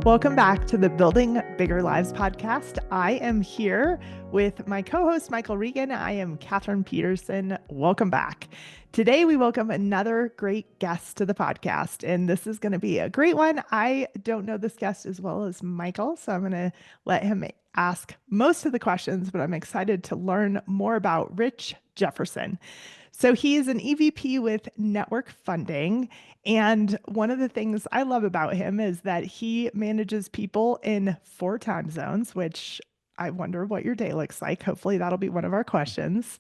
Welcome back to the Building Bigger Lives podcast. I am here with my co-host, Michael Regan. I am Kathryn Peterson. Welcome back. Today, we welcome another great guest to the podcast, and this is going to be a great one. I don't know this guest as well as Michael, so I'm going to let him ask most of the questions, but I'm excited to learn more about Rich Jefferson. So he is an EVP with Network Funding. And one of the things I love about him is that he manages people in 4 time zones, which I wonder what your day looks like. Hopefully, that'll be one of our questions.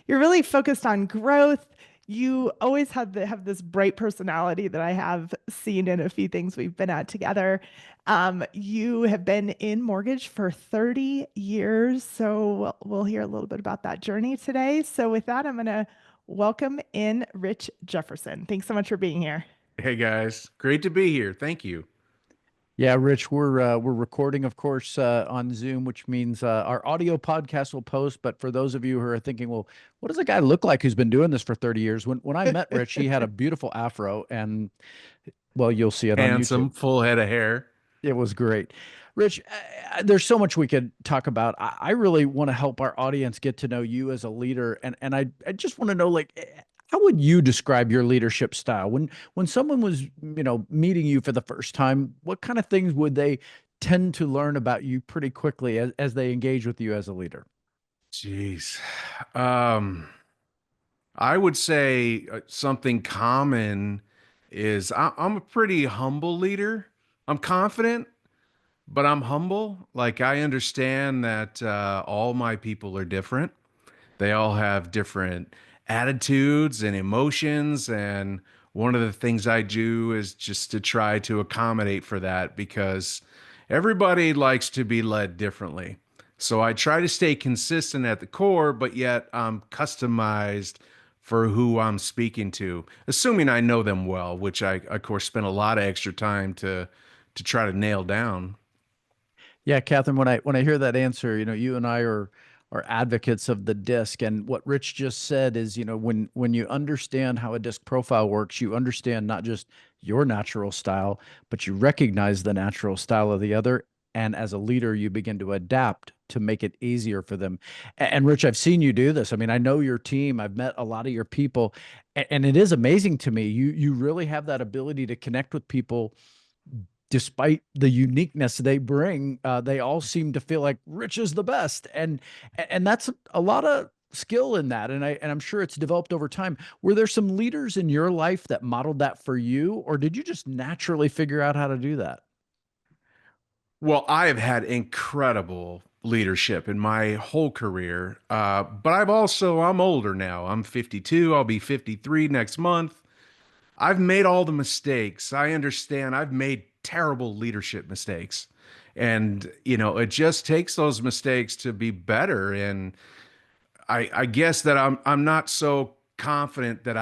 You're really focused on growth. You always have this bright personality that I have seen in a few things we've been at together. You have been in mortgage for 30 years. So we'll hear a little bit about that journey today. So with that, I'm going to welcome in Rich Jefferson. Thanks so much for being here. Hey guys, great to be here. Thank you. Yeah, Rich, we're recording, of course, on Zoom, which means our audio podcast will post. But for those of you who are thinking, well, what does a guy look like who's been doing this for 30 years? When I met Rich, he had a beautiful afro, and well, you'll see it on YouTube. Handsome, full head of hair. It was great. Rich, there's so much we could talk about. I really want to help our audience get to know you as a leader, and I just want to know, like, how would you describe your leadership style when someone was, meeting you for the first time? What kind of things would they tend to learn about you pretty quickly as they engage with you as a leader? Jeez. Um, I would say something common is I'm a pretty humble leader. I'm confident, but I'm humble. Like I understand that all my people are different. They all have different attitudes and emotions. And one of the things I do is just to try to accommodate for that because everybody likes to be led differently. So I try to stay consistent at the core, but yet I'm customized for who I'm speaking to, assuming I know them well, which I, of course, spend a lot of extra time to try to nail down. Yeah, Catherine, when I hear that answer, you and I are advocates of the disc. And what Rich just said is, when you understand how a disc profile works, you understand not just your natural style, but you recognize the natural style of the other. And as a leader, you begin to adapt to make it easier for them. And Rich, I've seen you do this. I mean, I know your team. I've met a lot of your people, and it is amazing to me. You really have that ability to connect with people despite the uniqueness they bring. They all seem to feel like Rich is the best, and that's a lot of skill in that. And I'm sure it's developed over time. Were there some leaders in your life that modeled that for you, or did you just naturally figure out how to do that? Well, I have had incredible leadership in my whole career, but I'm older now. I'm 52. I'll be 53 next month. I've made all the mistakes. I understand I've made terrible leadership mistakes. And, it just takes those mistakes to be better. And I guess that I'm not so confident uh, that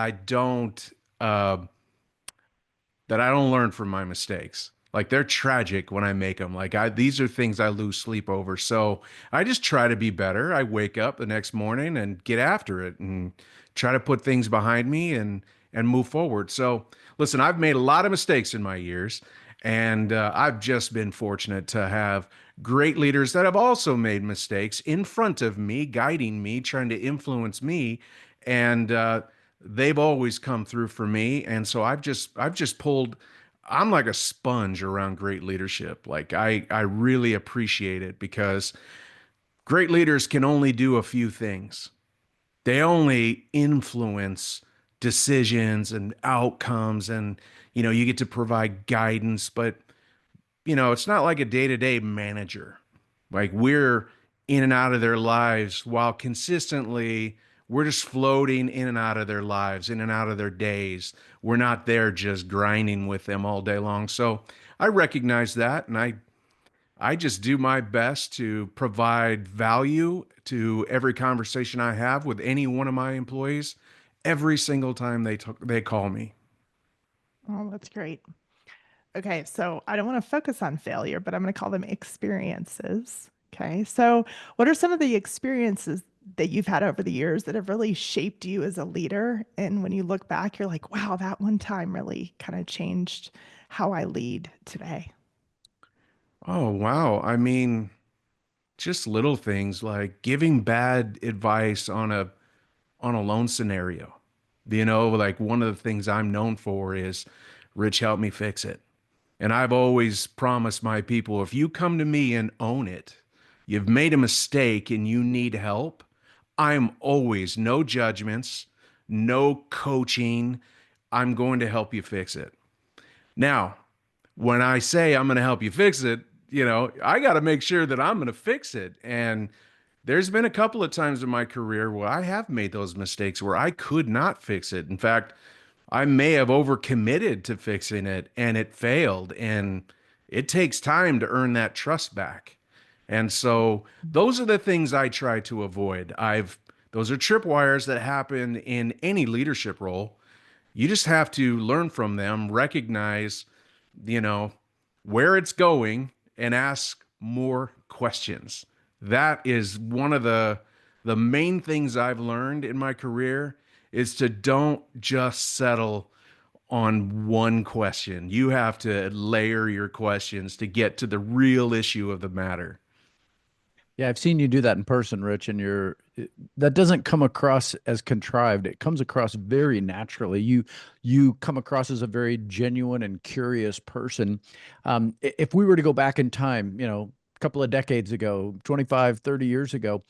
I don't learn from my mistakes. Like they're tragic when I make them. These are things I lose sleep over. So I just try to be better. I wake up the next morning and get after it and try to put things behind me and move forward. So listen, I've made a lot of mistakes in my years, and I've just been fortunate to have great leaders that have also made mistakes in front of me, guiding me, trying to influence me, and they've always come through for me. And so I've just pulled. I'm like a sponge around great leadership. Like I really appreciate it because great leaders can only do a few things. They only influence decisions and outcomes, and you get to provide guidance, but it's not like a day-to-day manager. Like we're in and out of their lives while consistently we're just floating in and out of their lives, in and out of their days. We're not there just grinding with them all day long. So I recognize that, and I just do my best to provide value to every conversation I have with any one of my employees every single time they call me. Oh, that's great. Okay, so I don't want to focus on failure, but I'm going to call them experiences. Okay, so what are some of the experiences that you've had over the years that have really shaped you as a leader? And when you look back, you're like, wow, that one time really kind of changed how I lead today. Oh, wow. I mean, just little things like giving bad advice on a loan scenario. Like one of the things I'm known for is, Rich, help me fix it. And I've always promised my people, if you come to me and own it, you've made a mistake and you need help, I'm always no judgments, no coaching. I'm going to help you fix it. Now, when I say I'm going to help you fix it, I got to make sure that I'm going to fix it. And there's been a couple of times in my career where I have made those mistakes where I could not fix it. In fact, I may have overcommitted to fixing it and it failed. And it takes time to earn that trust back. And so those are the things I try to avoid. Those are tripwires that happen in any leadership role. You just have to learn from them, recognize, you know, where it's going and ask more questions. That is one of the main things I've learned in my career is to don't just settle on one question. You have to layer your questions to get to the real issue of the matter. Yeah, I've seen you do that in person, Rich, and that doesn't come across as contrived. It comes across very naturally. You come across as a very genuine and curious person. If we were to go back in time, a couple of decades ago, 25, 30 years ago,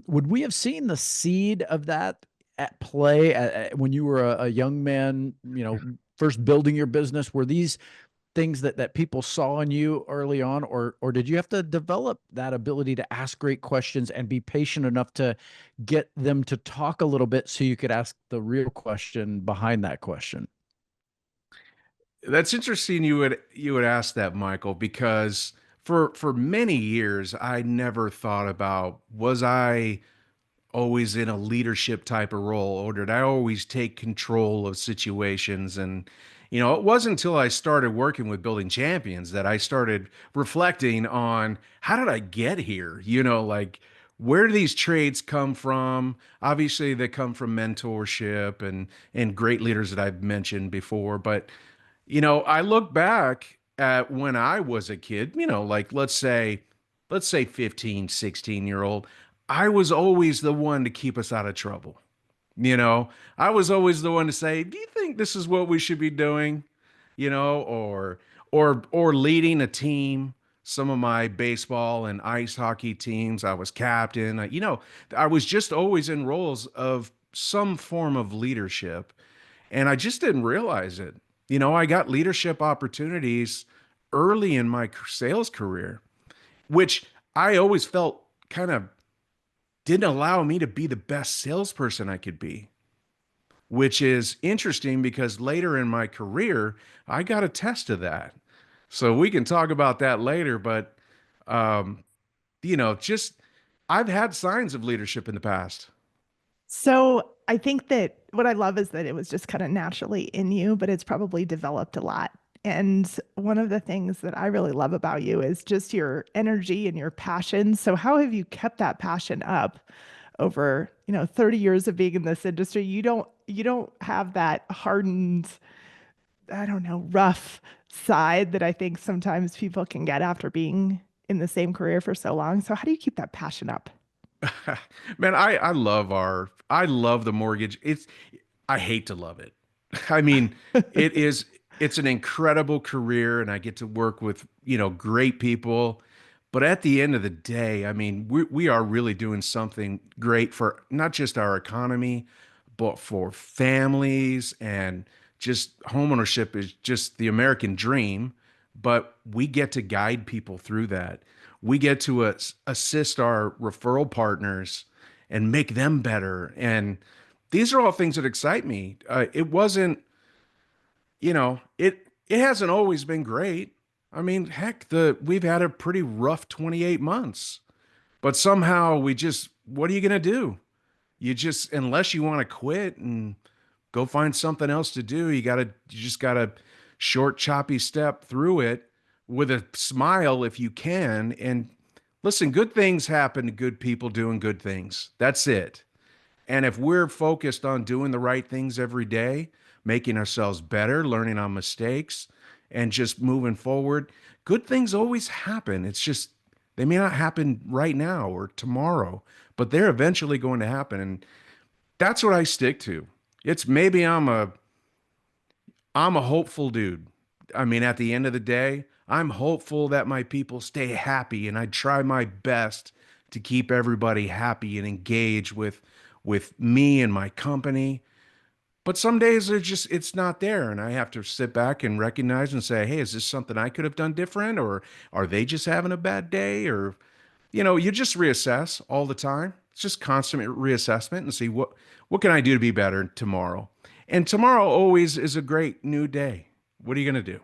would we have seen the seed of that at play when you were a young man, first building your business? Were these things that people saw in you early on, or did you have to develop that ability to ask great questions and be patient enough to get them to talk a little bit so you could ask the real question behind that question? That's interesting you would ask that, Michael, because for many years I never thought about, was I always in a leadership type of role, or did I always take control of situations? And it wasn't until I started working with building champions that I started reflecting on, how did I get here? Like, where do these traits come from? Obviously they come from mentorship and great leaders that I've mentioned before, but I look back at when I was a kid, like let's say 15, 16-year old. I was always the one to keep us out of trouble. I was always the one to say, "Do you think this is what we should be doing?" Or leading a team. Some of my baseball and ice hockey teams, I was captain. I was just always in roles of some form of leadership, and I just didn't realize it. I got leadership opportunities early in my sales career, which I always felt kind of didn't allow me to be the best salesperson I could be, which is interesting because later in my career, I got a test of that. So we can talk about that later, but um, just I've had signs of leadership in the past. So I think that what I love is that it was just kind of naturally in you, but it's probably developed a lot. And one of the things that I really love about you is just your energy and your passion. So how have you kept that passion up over, 30 years of being in this industry? You don't have that hardened, I don't know, rough side that I think sometimes people can get after being in the same career for so long. So how do you keep that passion up? Man, I love the mortgage. I hate to love it. I mean, it's an incredible career and I get to work with, great people. But at the end of the day, I mean, we are really doing something great for not just our economy, but for families, and just homeownership is just the American dream. But we get to guide people through that. We get to assist our referral partners and make them better. And these are all things that excite me. It wasn't, it hasn't always been great. I mean, heck, the we've had a pretty rough 28 months. But somehow what are you going to do? Unless you want to quit and go find something else to do, you just got to short, choppy step through it with a smile if you can. And listen, good things happen to good people doing good things. That's it. And if we're focused on doing the right things every day, making ourselves better, learning on mistakes, and just moving forward, good things always happen. It's just they may not happen right now or tomorrow, but they're eventually going to happen. And that's what I stick to. It's maybe I'm a hopeful dude. I mean, at the end of the day, I'm hopeful that my people stay happy, and I try my best to keep everybody happy and engaged with me and my company. But some days it's not there, and I have to sit back and recognize and say, "Hey, is this something I could have done different, or are they just having a bad day?" Or you just reassess all the time. It's just constant reassessment and see what can I do to be better tomorrow. And tomorrow always is a great new day. What are you going to do?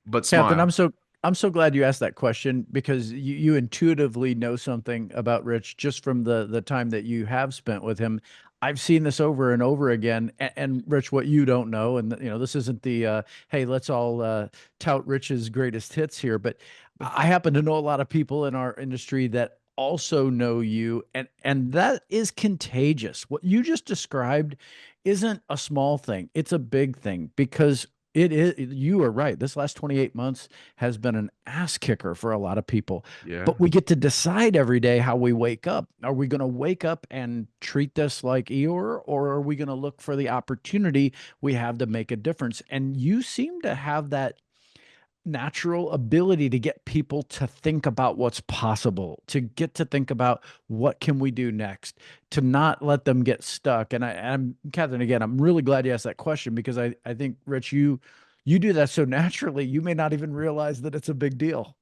But Catherine, smile. I'm so glad you asked that question because you intuitively know something about Rich just from the time that you have spent with him. I've seen this over and over again. And Rich, what you don't know, and this isn't the hey, let's all tout Rich's greatest hits here, but I happen to know a lot of people in our industry that also know you, and that is contagious. What you just described isn't a small thing; it's a big thing because it is, you are right. This last 28 months has been an ass kicker for a lot of people. Yeah. But we get to decide every day how we wake up. Are we going to wake up and treat this like Eeyore, or are we going to look for the opportunity we have to make a difference? And you seem to have that natural ability to get people to think about what's possible, to get to think about what can we do next, to not let them get stuck. And I'm Catherine, again, I'm really glad you asked that question because I think Rich, you do that so naturally, you may not even realize that it's a big deal.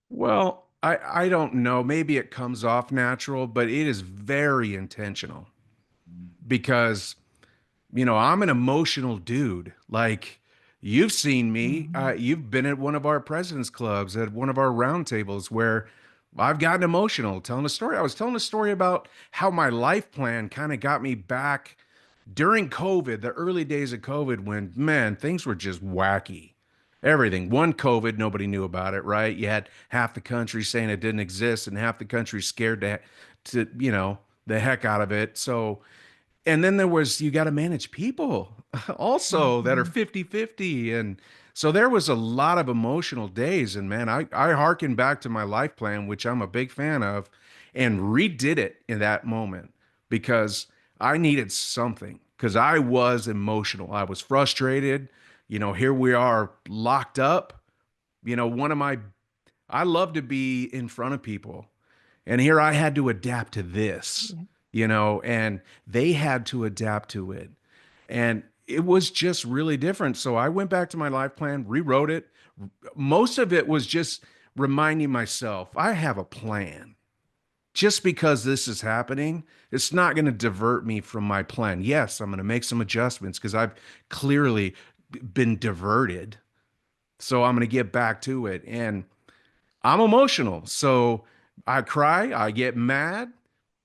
Well, I don't know. Maybe it comes off natural, but it is very intentional because I'm an emotional dude. Like you've seen me, Mhm. you've been at one of our president's clubs, at one of our roundtables where I've gotten emotional telling a story. I was telling a story about how my life plan kind of got me back during COVID, the early days of COVID, when man, things were just wacky. Everything. One COVID, nobody knew about it, right? You had half the country saying it didn't exist, and half the country scared to the heck out of it. So and then there was you got to manage people also that are Mhm. 50-50, and so there was a lot of emotional days. And man, I hearken back to my life plan, which I'm a big fan of, and redid it in that moment because I needed something because I was emotional, I was frustrated. Here we are locked up. One of my I love to be in front of people, and here I had to adapt to this, Yeah. and they had to adapt to it. And it was just really different. So I went back to my life plan, rewrote it. Most of it was just reminding myself I have a plan. Just because this is happening, it's not going to divert me from my plan. Yes, I'm going to make some adjustments because I've clearly been diverted. So I'm going to get back to it. And I'm emotional. So I cry, I get mad,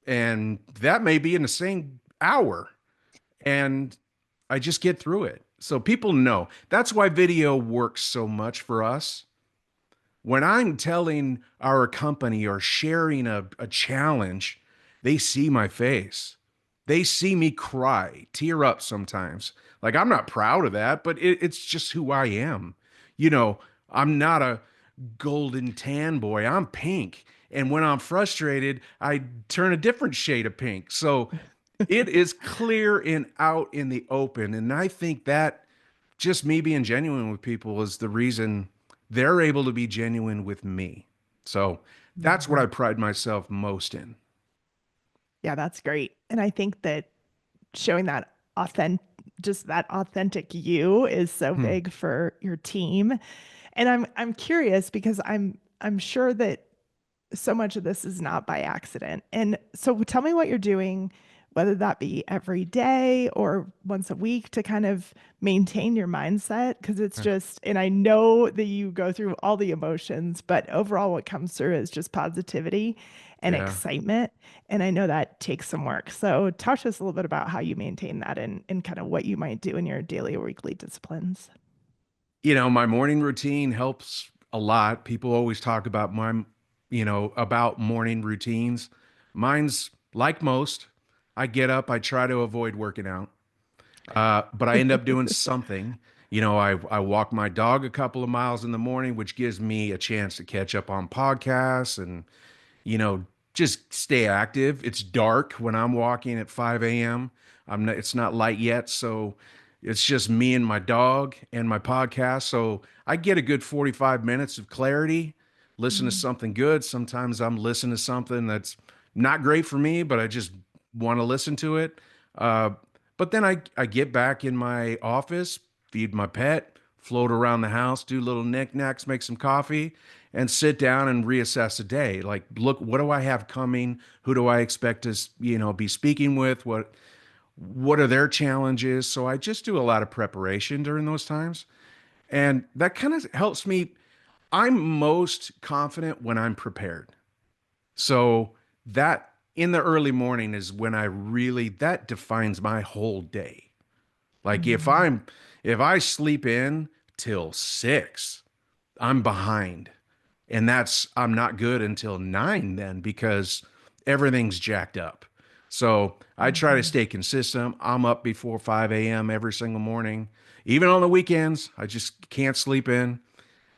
and that may be in the same hour. And I just get through it. So people know. That's why video works so much for us. When I'm telling our company or sharing a challenge, they see my face. They see me cry, tear up sometimes. Like I'm not proud of that, but it's just who I am. You know, I'm not a golden tan boy. I'm pink. And when I'm frustrated, I turn a different shade of pink. So it is clear and out in the open. And I think that just me being genuine with people is the reason they're able to be genuine with me. So that's what I Mhm. pride myself most in. Yeah, that's great. And I think that showing that just that authentic you is so Hmm. big for your team. And I'm curious because I'm sure that so much of this is not by accident. And so tell me what you're doing, whether that be every day or once a week to kind of maintain your mindset. Cause it's just, and I know that you go through all the emotions, but overall, what comes through is just positivity and Yeah. excitement. And I know that takes some work. So talk to us a little bit about how you maintain that and kind of what you might do in your daily or weekly disciplines. My morning routine helps a lot. People always talk about about morning routines. Mine's like most. I get up, I try to avoid working out, but I end up doing something. I walk my dog a couple of miles in the morning, which gives me a chance to catch up on podcasts and, you know, just stay active. It's dark when I'm walking at 5 a.m. It's not light yet, so it's just me and my dog and my podcast. So I get a good 45 minutes of clarity, listen to Mhm. something good. Sometimes I'm listening to something that's not great for me, but I just want to listen to it. Uh, but then I get back in my office, feed my pet, float around the house, do little knickknacks, make some coffee, and sit down and reassess the day. Like, look, what do I have coming? Who do I expect to, be speaking with? What are their challenges? So I just do a lot of preparation during those times. And that kind of helps me. I'm most confident when I'm prepared. So that in the early morning is when that defines my whole day. Like Mhm. if I sleep in till 6, I'm behind. And I'm not good until 9 then because everything's jacked up. So I try to Mhm. stay consistent. I'm up before 5 a.m. every single morning. Even on the weekends, I just can't sleep in.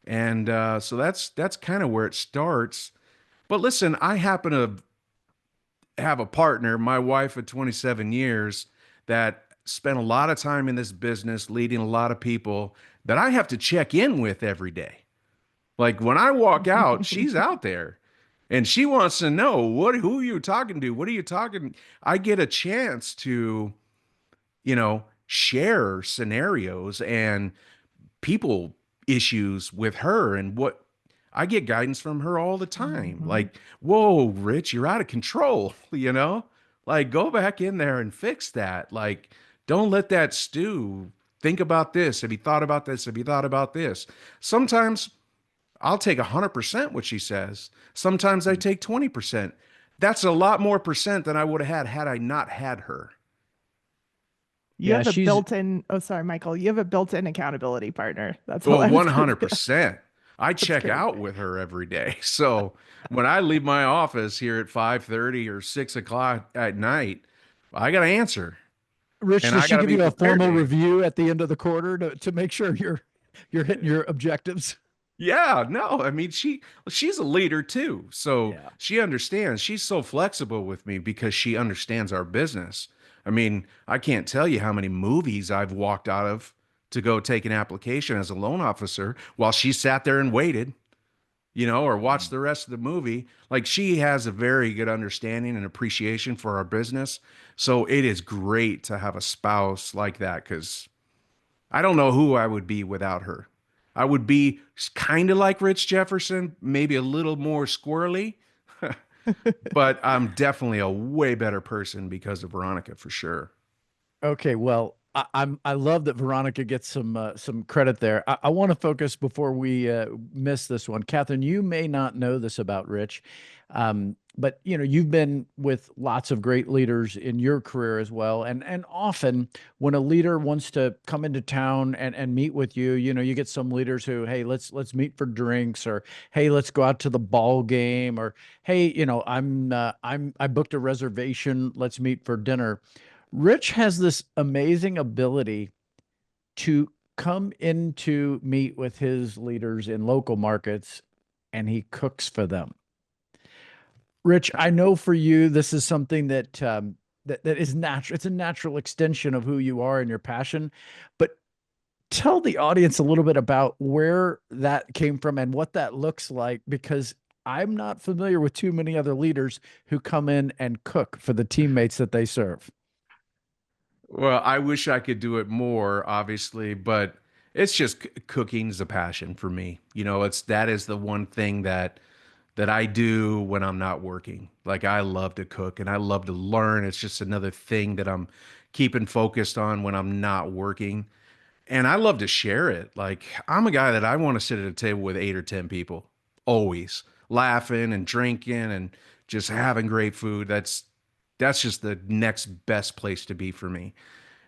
And so that's kind of where it starts. But listen, I happen to have a partner, my wife of 27 years, that spent a lot of time in this business, leading a lot of people that I have to check in with every day. Like when I walk out, she's out there and she wants to know who are you talking to? What are you talking? I get a chance to, share scenarios and people issues with her and what I get guidance from her all the time. Mhm. Like, whoa, Rich, you're out of control, Like go back in there and fix that. Like, don't let that stew. Think about this. Have you thought about this? Have you thought about this? Sometimes I'll take 100% what she says. Sometimes I take 20%. That's a lot more percent than I would have had I not had her. You Yeah, have a she's built-in, oh, sorry, Michael, you have a built-in accountability partner. That's all Well, I was going to say. 100%. I That's check great. out with her every day. So when I leave my office here at 5:30 or 6 o'clock at night, I got to answer Rich. and Does I she got to give be you a prepared formal to answer. review at the end of the quarter to make sure you're hitting your objectives? Yeah, no, I mean she's a leader too. So Yeah. she understands. She's so flexible with me because she understands our business. I mean, I can't tell you how many movies I've walked out of to go take an application as a loan officer while she sat there and waited, or watched the rest of the movie. Like she has a very good understanding and appreciation for our business. So it is great to have a spouse like that because I don't know who I would be without her. I would be kind of like Rich Jefferson, maybe a little more squirrely, but I'm definitely a way better person because of Veronica for sure. Okay, well, I love that Veronica gets some credit there. I want to focus before we miss this one. Kathryn, you may not know this about Rich, but you've been with lots of great leaders in your career as well. And often when a leader wants to come into town and meet with you, you get some leaders who, hey, let's meet for drinks, or hey, let's go out to the ball game, or hey, I booked a reservation, let's meet for dinner. Rich has this amazing ability to come in to meet with his leaders in local markets and he cooks for them. Rich, I know for you, this is something that is natural. It's a natural extension of who you are and your passion. But tell the audience a little bit about where that came from and what that looks like, because I'm not familiar with too many other leaders who come in and cook for the teammates that they serve. Well, I wish I could do it more, obviously, but it's just cooking's a passion for me. That is the one thing that I do when I'm not working. Like I love to cook and I love to learn. It's just another thing that I'm keeping focused on when I'm not working. And I love to share it. Like I'm a guy that I want to sit at a table with 8 or 10 people, always laughing and drinking and just having great food. That's just the next best place to be for me.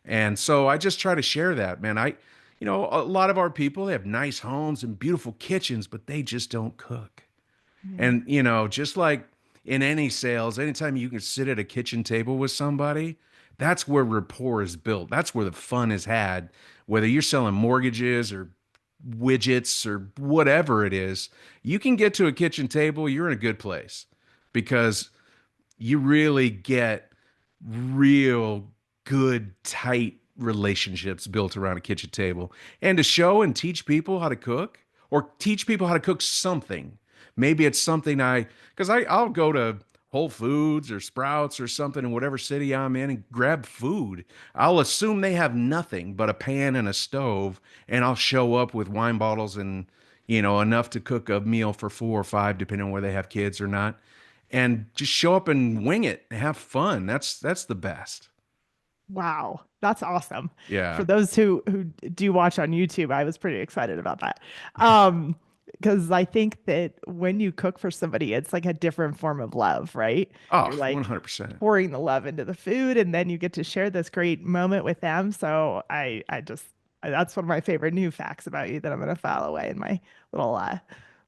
And so I just try to share that, man. A lot of our people, they have nice homes and beautiful kitchens, but they just don't cook. Mhm. And, just like in any sales, anytime you can sit at a kitchen table with somebody, That's where rapport is built. That's where the fun is had. Whether you're selling mortgages or widgets or whatever it is, you can get to a kitchen table, you're in a good place because you really get real good, tight relationships built around a kitchen table. And to show and teach people how to cook or teach people how to cook something. Maybe it's something because I'll go to Whole Foods or Sprouts or something in whatever city I'm in and grab food. I'll assume they have nothing but a pan and a stove, and I'll show up with wine bottles and, enough to cook a meal for 4 or 5, depending on whether they have kids or not, and just show up and wing it and have fun. That's the best. Wow, that's awesome. For Yeah. those who do watch on YouTube, I was pretty excited about that. Because I think that when you cook for somebody, it's like a different form of love, right? Oh, You're like 100%. pouring the love into the food, and then you get to share this great moment with them. So that's one of my favorite new facts about you that I'm going to file away in my little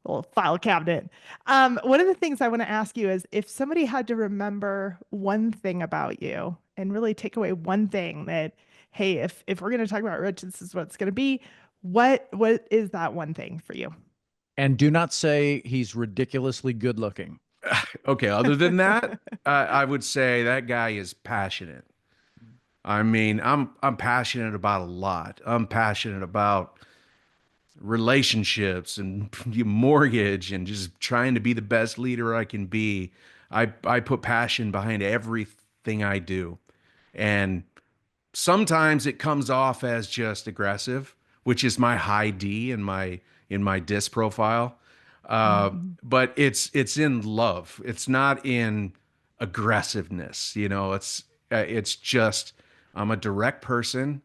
little file cabinet. One of the things I want to ask you is if somebody had to remember one thing about you and really take away one thing that, hey, if we're going to talk about Rich, this is what it's going to be. What is that one thing for you? And do not say he's ridiculously good looking. Okay, other than that, I would say that guy is passionate. I mean, I'm passionate about a lot. I'm passionate about relationships and mortgage and just trying to be the best leader I can be. I put passion behind everything I do. And sometimes it comes off as just aggressive, which is my high D in my disc profile. Mhm. But it's in love. It's not in aggressiveness. It's just I'm a direct person,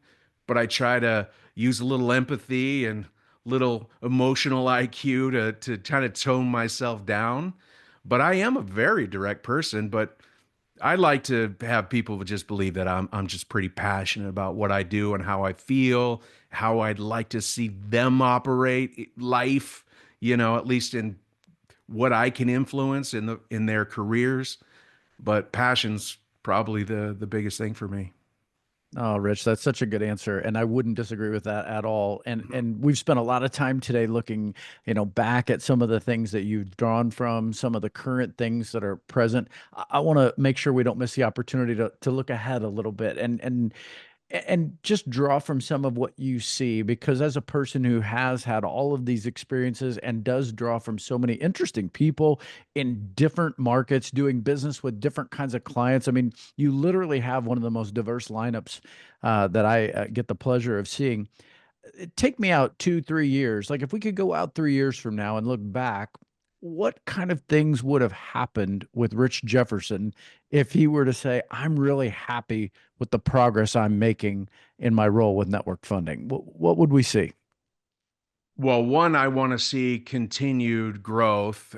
but I try to use a little empathy and little emotional IQ to kind of tone myself down. But I am a very direct person, but I like to have people just believe that I'm just pretty passionate about what I do and how I feel, how I'd like to see them operate life, at least in what I can influence in their careers. But passion's probably the biggest thing for me. Oh, Rich, that's such a good answer, and I wouldn't disagree with that at all. And we've spent a lot of time today looking, back at some of the things that you've drawn from, some of the current things that are present. I want to make sure we don't miss the opportunity to look ahead a little bit and just draw from some of what you see, because as a person who has had all of these experiences and does draw from so many interesting people in different markets doing business with different kinds of clients, I mean, you literally have one of the most diverse lineups that I get the pleasure of seeing. Take me out 2, 3 years. Like, if we could go out 3 years from now and look back, what kind of things would have happened with Rich Jefferson if he were to say, I'm really happy with the progress I'm making in my role with network funding? What would we see? Well, one, I want to see continued growth.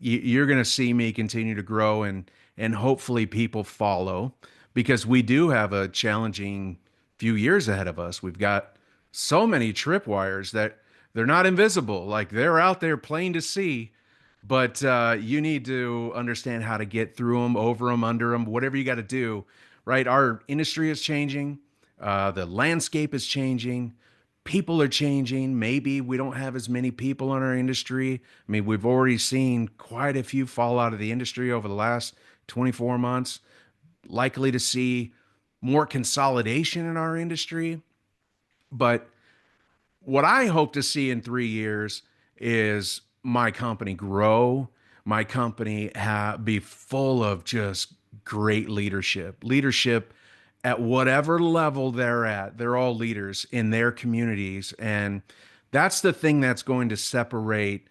You're going to see me continue to grow, and hopefully people follow, because we do have a challenging few years ahead of us. We've got so many tripwires that they're not invisible, like they're out there plain to see, but you need to understand how to get through them, over them, under them, whatever you got to do. Right? Our industry is changing. The landscape is changing. People are changing. Maybe we don't have as many people in our industry. I mean, we've already seen quite a few fall out of the industry over the last 24 months. Likely to see more consolidation in our industry. But what I hope to see in 3 years is my company grow, my company be full of just great leadership at whatever level they're at. They're all leaders in their communities. And that's the thing that's going to separate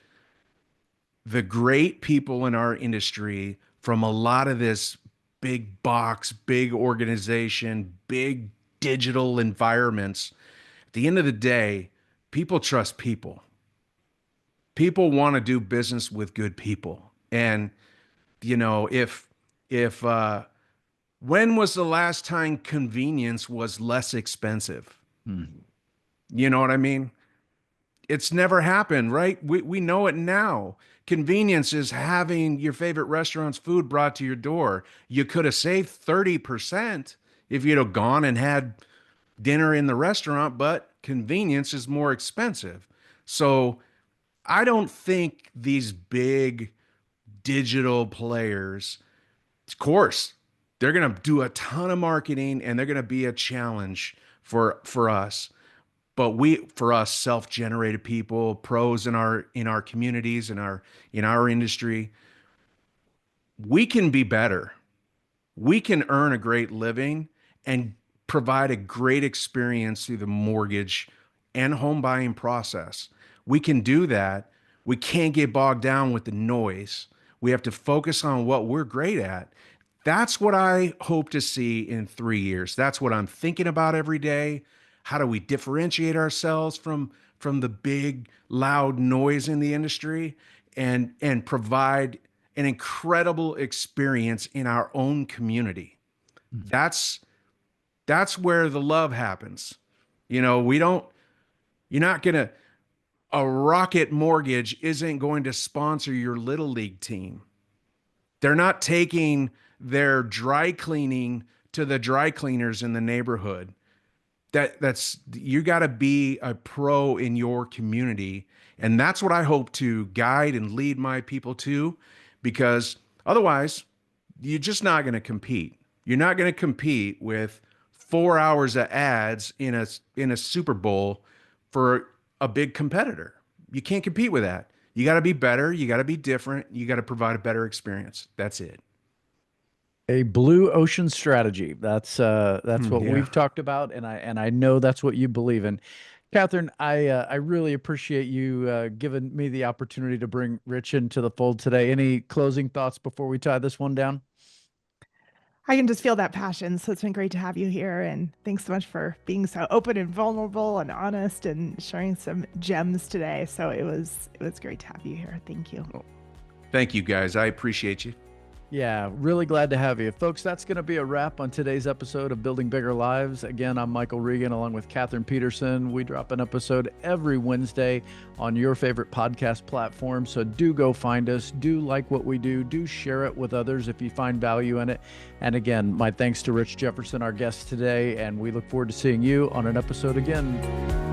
the great people in our industry from a lot of this big box, big organization, big digital environments. At the end of the day, people trust people. People want to do business with good people. And if when was the last time convenience was less expensive? Hmm. You know what I mean? It's never happened, right? We know it now. Convenience is having your favorite restaurant's food brought to your door. You could have saved 30%. if you'd have gone and had dinner in the restaurant, but convenience is more expensive. So I don't think these big digital players, of course, they're going to do a ton of marketing and they're going to be a challenge for us. But for us self-generated people, pros in our communities, in our industry, we can be better. We can earn a great living and provide a great experience through the mortgage and home buying process. We can do that. We can't get bogged down with the noise. We have to focus on what we're great at. That's what I hope to see in 3 years. That's what I'm thinking about every day. How do we differentiate ourselves from the big, loud noise in the industry and provide an incredible experience in our own community? That's where the love happens. You know, you're not gonna, a Rocket Mortgage isn't going to sponsor your little league team. They're not taking their dry cleaning to the dry cleaners in the neighborhood. That's you got to be a pro in your community, and that's what I hope to guide and lead my people to, because otherwise you're just not going to compete. You're not going to compete with 4 hours of ads in a Super Bowl for a big competitor. You can't compete with that. You got to be better. You got to be different. You got to provide a better experience. That's it. A blue ocean strategy. That's what Yeah. we've talked about, and I know that's what you believe in. Kathryn, I really appreciate you giving me the opportunity to bring Rich into the fold today. Any closing thoughts before we tie this one down? I can just feel that passion. So it's been great to have you here. And thanks so much for being so open and vulnerable and honest and sharing some gems today. So it was great to have you here. Thank you. Thank you, guys. I appreciate you. Yeah, really glad to have you. Folks, that's going to be a wrap on today's episode of Building Bigger Lives. Again, I'm Michael Regan along with Kathryn Peterson. We drop an episode every Wednesday on your favorite podcast platform. So do go find us. Do like what we do. Do share it with others if you find value in it. And again, my thanks to Rich Jefferson, our guest today. And we look forward to seeing you on an episode again.